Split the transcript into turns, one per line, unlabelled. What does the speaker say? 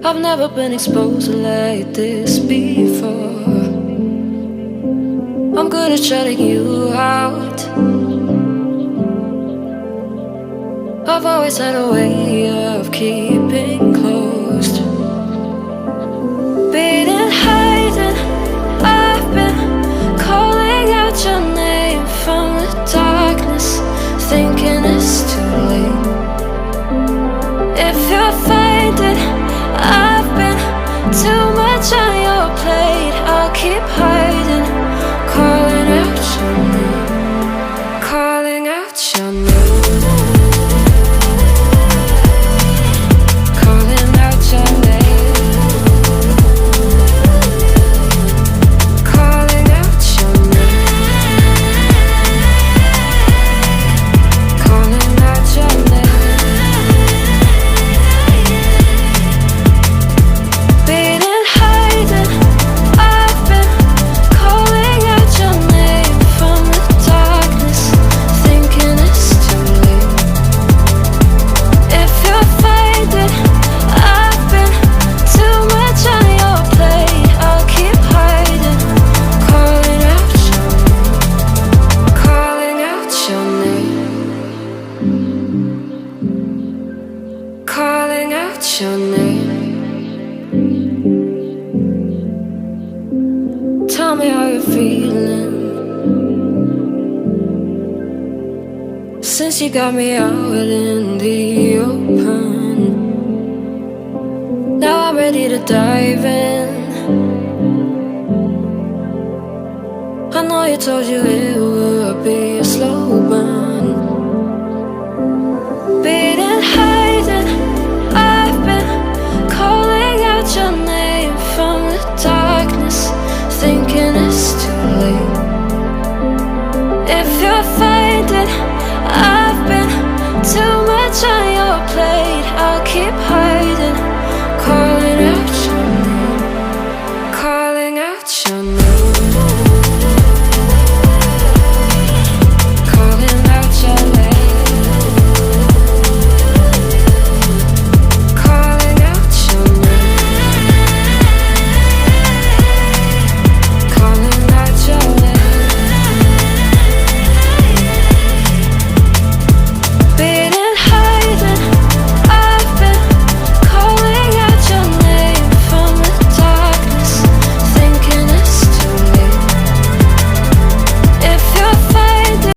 I've never been exposed like this before. I'm good at shutting you out. I've always had a way of keeping closed. Being hiding, I've been calling out your name from the darkness, thinking it's too late. If you're finding I've been too much on your plate, I'll keep hiding, calling out your name, calling out your name, calling out your name, calling out your name, calling out your name. Calling out your name. Tell me how you're feeling since you got me out in the open. Now I'm ready to dive in. I know you told you it would be a slow